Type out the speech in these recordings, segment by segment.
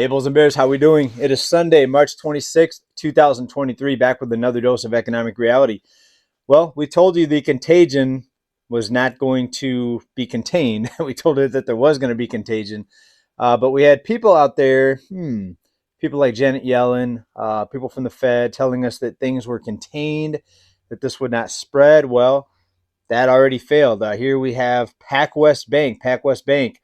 Hey Bulls and Bears, how we doing? It is Sunday, March 26th, 2023, back with another dose of economic reality. Well, we told you the contagion was not going to be contained. We told you that there was going to be contagion. But we had people out there, people like Janet Yellen, people from the Fed telling us that things were contained, that this would not spread. Well, that already failed. Here we have PacWest Bank. PacWest Bank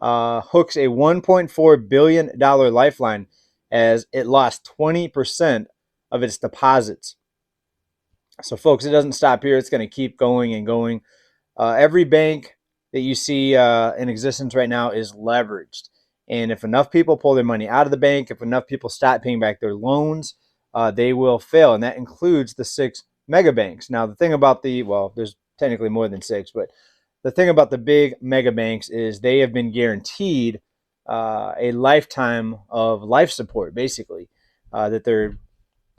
hooks a $1.4 billion lifeline as it lost 20% of its deposits. So, folks, it doesn't stop here. It's going to keep going and going. Every bank that you see in existence right now is leveraged. And if enough people pull their money out of the bank, if enough people stop paying back their loans, they will fail. And that includes the 6 mega banks. Now, the thing about there's technically more than 6, but the thing about the big mega banks is they have been guaranteed a lifetime of life support, basically, that they're,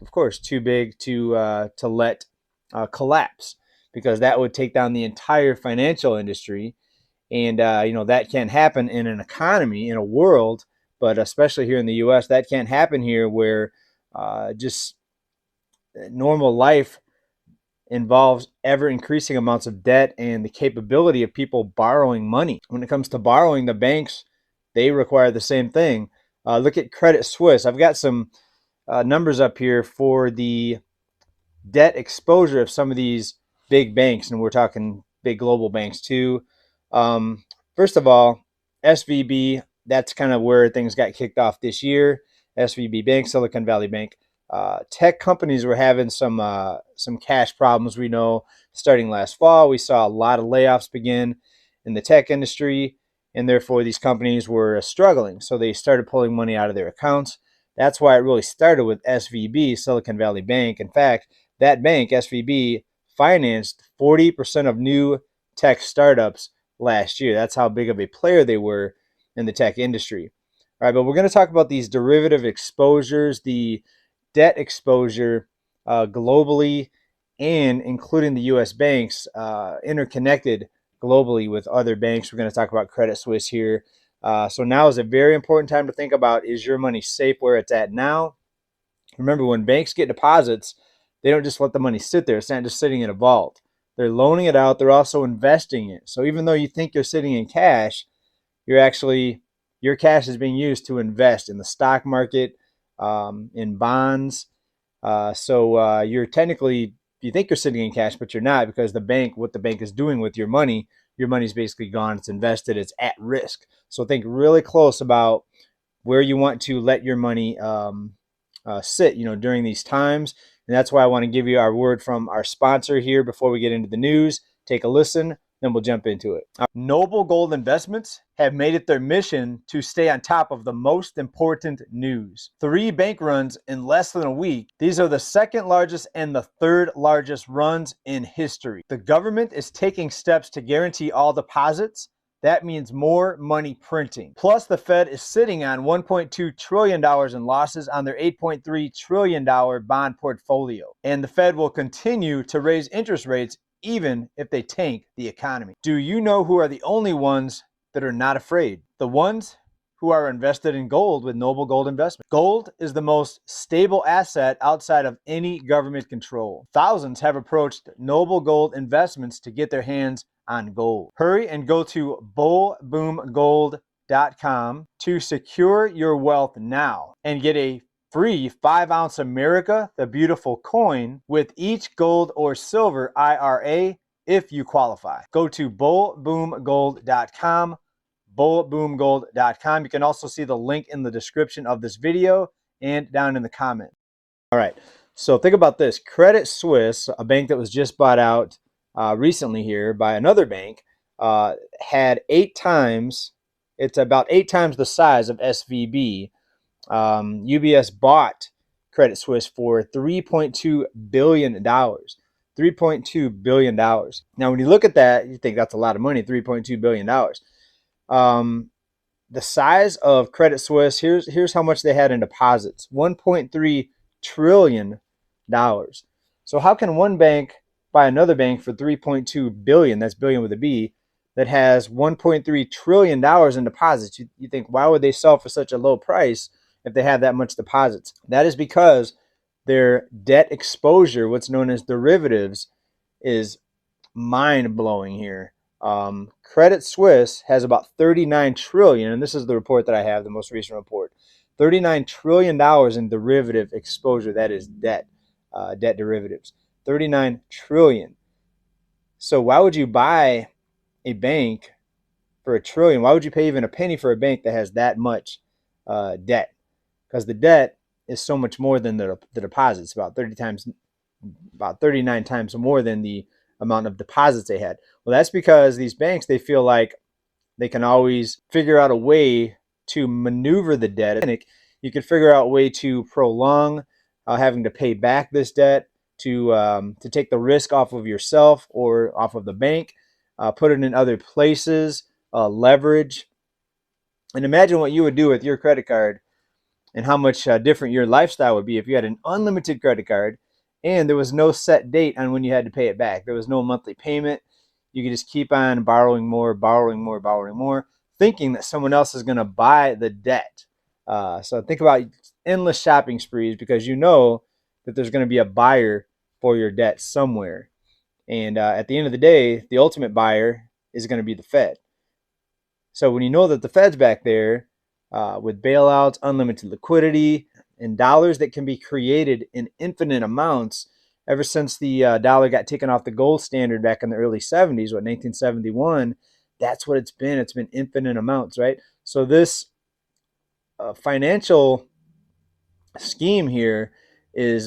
of course, too big to let collapse, because that would take down the entire financial industry. And, that can't happen in an economy, in a world, but especially here in the U.S., that can't happen here where just normal life involves ever increasing amounts of debt and the capability of people borrowing money. When it comes to borrowing, the banks, they require the same thing. Look at Credit Suisse. I've got some numbers up here for the debt exposure of some of these big banks, and we're talking big global banks too. First of all, SVB, that's kind of where things got kicked off this year. SVB Bank, Silicon Valley Bank. Tech companies were having some cash problems. We know starting last fall, we saw a lot of layoffs begin in the tech industry, and therefore these companies were struggling. So they started pulling money out of their accounts. That's why it really started with SVB, Silicon Valley Bank. In fact, that bank, SVB, financed 40% of new tech startups last year. That's how big of a player they were in the tech industry. All right, but we're going to talk about these derivative exposures, the debt exposure globally, and including the U.S. banks interconnected globally with other banks. We're going to talk about Credit Suisse here. So now is a very important time to think about, is your money safe where it's at now? Remember, when banks get deposits, they don't just let the money sit there. It's not just sitting in a vault. They're loaning it out. They're also investing it. So even though you think you're sitting in cash, your cash is being used to invest in the stock market, in bonds. So you're technically, you think you're sitting in cash, but you're not, because what the bank is doing with your money's basically gone. It's invested. It's at risk. So think really close about where you want to let your money sit, during these times. And that's why I want to give you our word from our sponsor here before we get into the news. Take a listen, then we'll jump into it. Noble Gold Investments have made it their mission to stay on top of the most important news. 3 bank runs in less than a week. These are the second largest and the third largest runs in history. The government is taking steps to guarantee all deposits. That means more money printing. Plus, the Fed is sitting on $1.2 trillion in losses on their $8.3 trillion bond portfolio. And the Fed will continue to raise interest rates even if they tank the economy. Do you know who are the only ones that are not afraid? The ones who are invested in gold with Noble Gold Investment. Gold is the most stable asset outside of any government control. Thousands have approached Noble Gold Investments to get their hands on gold. Hurry and go to bullboomgold.com to secure your wealth now and get a free 5-ounce America the Beautiful coin with each gold or silver IRA if you qualify. Go to bullboomgold.com, bullboomgold.com. You can also see the link in the description of this video and down in the comment. All right, so think about this. Credit Suisse, a bank that was just bought out recently here by another bank, had 8 times, it's about 8 times the size of SVB. UBS bought Credit Suisse for $3.2 billion. $3.2 billion. Now, when you look at that, you think that's a lot of money, $3.2 billion. The size of Credit Suisse, here's how much they had in deposits, $1.3 trillion. So how can one bank buy another bank for $3.2 billion, that's billion with a B, that has $1.3 trillion in deposits? You think, why would they sell for such a low price if they have that much deposits. That is because their debt exposure, what's known as derivatives, is mind blowing here. Credit Suisse has about 39 trillion, and this is the report that I have, the most recent report. $39 trillion in derivative exposure. That is debt, debt derivatives. 39 trillion. So why would you buy a bank for $1 trillion? Why would you pay even a penny for a bank that has that much debt? Because the debt is so much more than the deposits, about 39 times more than the amount of deposits they had. Well, that's because these banks, they feel like they can always figure out a way to maneuver the debt. You can figure out a way to prolong having to pay back this debt, to take the risk off of yourself or off of the bank, put it in other places, leverage. And imagine what you would do with your credit card and how much different your lifestyle would be if you had an unlimited credit card and there was no set date on when you had to pay it back. There was no monthly payment. You could just keep on borrowing more, thinking that someone else is going to buy the debt. So think about endless shopping sprees because you know that there's going to be a buyer for your debt somewhere. And at the end of the day, the ultimate buyer is going to be the Fed. So when you know that the Fed's back there with bailouts, unlimited liquidity, and dollars that can be created in infinite amounts, ever since the dollar got taken off the gold standard back in the early 70s, 1971, that's what it's been. It's been infinite amounts, right? So this financial scheme here is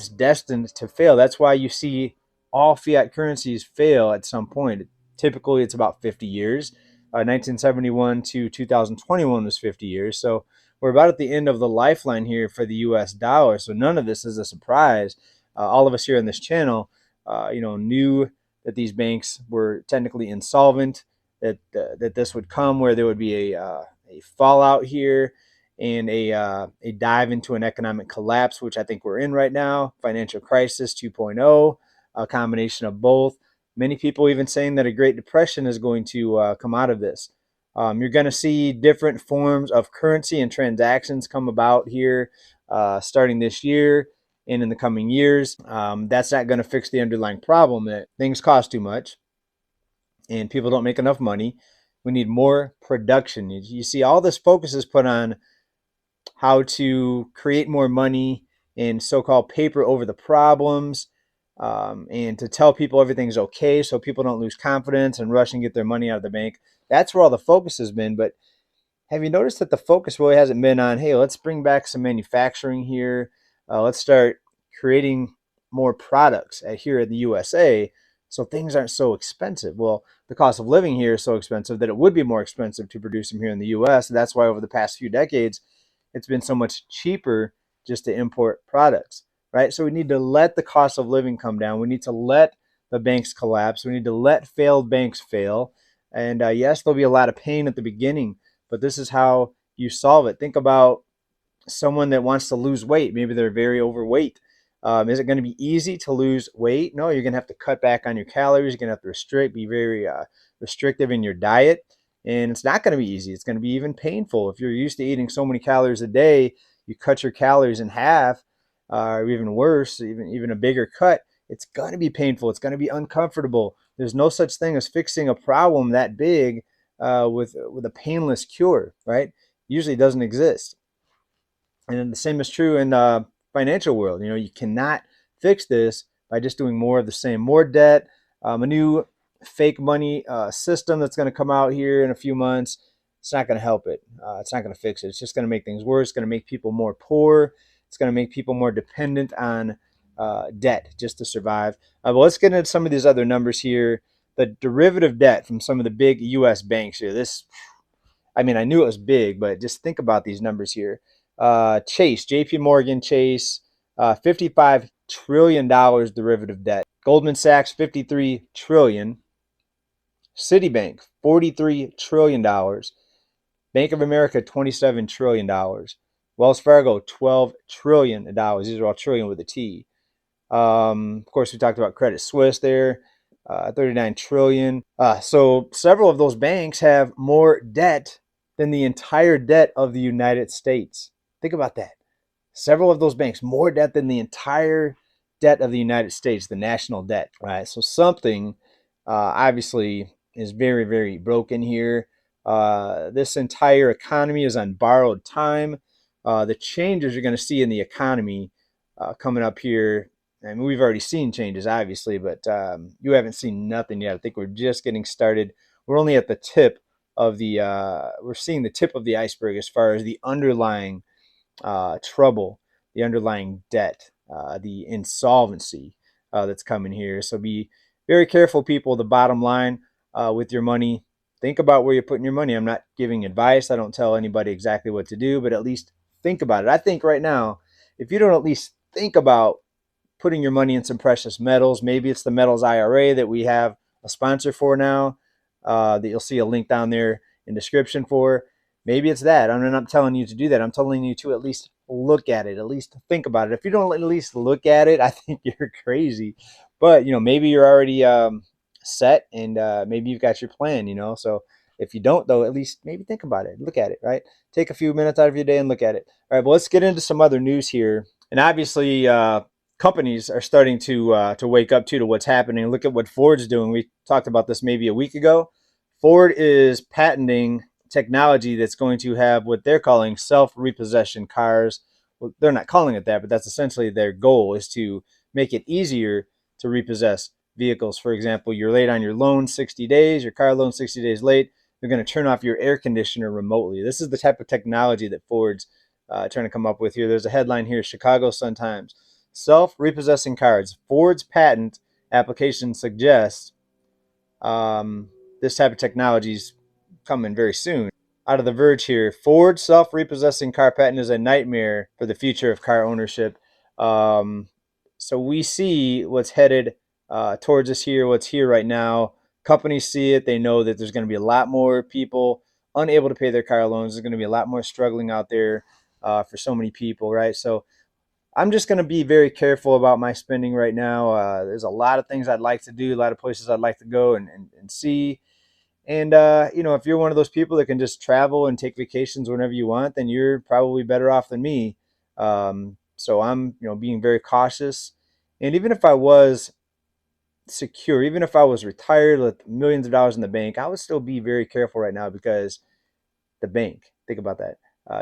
destined to fail. That's why you see all fiat currencies fail at some point. Typically, it's about 50 years. 1971 to 2021 was 50 years. So we're about at the end of the lifeline here for the U.S. dollar. So none of this is a surprise. All of us here on this channel, knew that these banks were technically insolvent, that this would come where there would be a fallout here and a dive into an economic collapse, which I think we're in right now, financial crisis 2.0, a combination of both. Many people even saying that a Great Depression is going to come out of this. You're going to see different forms of currency and transactions come about here starting this year and in the coming years. That's not going to fix the underlying problem that things cost too much and people don't make enough money. We need more production. You see, all this focus is put on how to create more money and so-called paper over the problems. And to tell people everything's okay so people don't lose confidence and rush and get their money out of the bank. That's where all the focus has been. But have you noticed that the focus really hasn't been on, hey, let's bring back some manufacturing here. Let's start creating more products here in the USA so things aren't so expensive. Well, the cost of living here is so expensive that it would be more expensive to produce them here in the US. And that's why over the past few decades, it's been so much cheaper just to import products. Right? So we need to let the cost of living come down. We need to let the banks collapse. We need to let failed banks fail. And yes, there'll be a lot of pain at the beginning, but this is how you solve it. Think about someone that wants to lose weight. Maybe they're very overweight. Is it going to be easy to lose weight? No, you're going to have to cut back on your calories. You're going to have to be very restrictive in your diet. And it's not going to be easy. It's going to be even painful. If you're used to eating so many calories a day, you cut your calories in half, or even worse, even a bigger cut, it's going to be painful. It's going to be uncomfortable. There's no such thing as fixing a problem that big with a painless cure, right? Usually doesn't exist. And then the same is true in the financial world. You cannot fix this by just doing more of the same, more debt, a new fake money system that's going to come out here in a few months. It's not going to help it. It's not going to fix it. It's just going to make things worse. It's going to make people more poor. It's going to make people more dependent on debt just to survive. But let's get into some of these other numbers here. The derivative debt from some of the big U.S. banks here. I knew it was big, but just think about these numbers here. Chase, JP Morgan Chase, $55 trillion derivative debt. Goldman Sachs, $53 trillion. Citibank, $43 trillion. Bank of America, $27 trillion. Wells Fargo, $12 trillion. These are all trillion with a T. Of course, we talked about Credit Suisse there, 39 trillion. So several of those banks have more debt than the entire debt of the United States. Think about that. Several of those banks, more debt than the entire debt of the United States, the national debt, right? So something obviously is very, very broken here. This entire economy is on borrowed time. The changes you're going to see in the economy coming up here, I mean, we've already seen changes, obviously, but you haven't seen nothing yet. I think we're just getting started. We're only at the tip of we're seeing the tip of the iceberg as far as the underlying trouble, the underlying debt, the insolvency that's coming here. So be very careful, people. The bottom line with your money, think about where you're putting your money. I'm not giving advice. I don't tell anybody exactly what to do, but at least think about it. I think right now, if you don't at least think about putting your money in some precious metals, maybe it's the metals IRA that we have a sponsor for now, that you'll see a link down there in description for. Maybe it's that. I'm not telling you to do that. I'm telling you to at least look at it, at least think about it. If you don't at least look at it, I think you're crazy. But, maybe you're already set, and maybe you've got your plan, So if you don't, though, at least maybe think about it. Look at it, right? Take a few minutes out of your day and look at it. All right, well, let's get into some other news here. And obviously, companies are starting to wake up to what's happening. Look at what Ford's doing. We talked about this maybe a week ago. Ford is patenting technology that's going to have what they're calling self-repossession cars. Well, they're not calling it that, but that's essentially their goal, is to make it easier to repossess vehicles. For example, you're late on your loan 60 days, your car loan 60 days late, they're going to turn off your air conditioner remotely. This is the type of technology that Ford's trying to come up with here. There's a headline here, Chicago Sun-Times. Self-repossessing cars. Ford's patent application suggests this type of technology is coming very soon. Out of The Verge here, Ford's self-repossessing car patent is a nightmare for the future of car ownership. So we see what's headed towards us here, what's here right now. Companies see it. They know that there's going to be a lot more people unable to pay their car loans. There's going to be a lot more struggling out there for so many people, right? So I'm just going to be very careful about my spending right now. There's a lot of things I'd like to do, a lot of places I'd like to go and see. And, if you're one of those people that can just travel and take vacations whenever you want, then you're probably better off than me. So I'm, being very cautious. And even if I was secure, even if I was retired with millions of dollars in the bank, I would still be very careful right now, because the bank, think about that.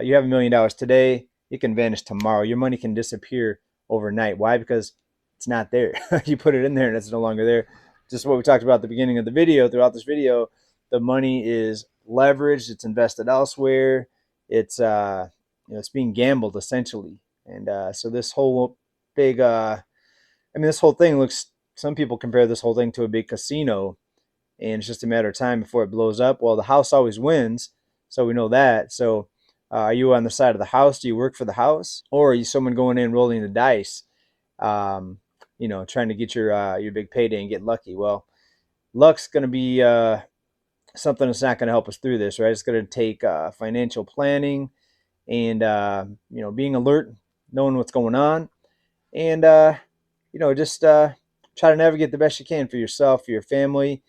You have $1 million today, it can vanish tomorrow. Your money can disappear overnight. Why? Because it's not there. You put it in there and it's no longer there. Just what we talked about at the beginning of the video. Throughout this video, the money is leveraged, it's invested elsewhere, it's it's being gambled essentially. And so this whole big this whole thing looks, some people compare this whole thing to a big casino, and it's just a matter of time before it blows up. Well, the house always wins, so we know that. So are you on the side of the house? Do you work for the house, or are you someone going in rolling the dice, trying to get your big payday and get lucky? Well, luck's going to be something that's not going to help us through this, right? It's going to take financial planning and being alert, knowing what's going on, and just try to navigate the best you can for yourself, for your family,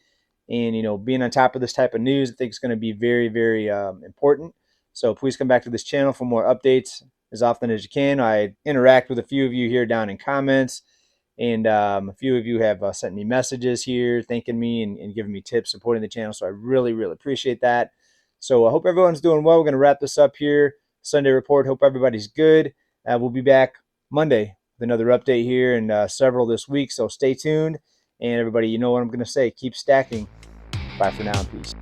and being on top of this type of news. I think it's going to be very, very important. So please come back to this channel for more updates as often as you can. I interact with a few of you here down in comments, and a few of you have sent me messages here thanking me and giving me tips, supporting the channel. So I really, really appreciate that. So I hope everyone's doing well. We're going to wrap this up here. Sunday report. Hope everybody's good. We'll be back Monday with another update here, and several this week. So stay tuned. And everybody, you know what I'm going to say. Keep stacking. Bye for now. Peace.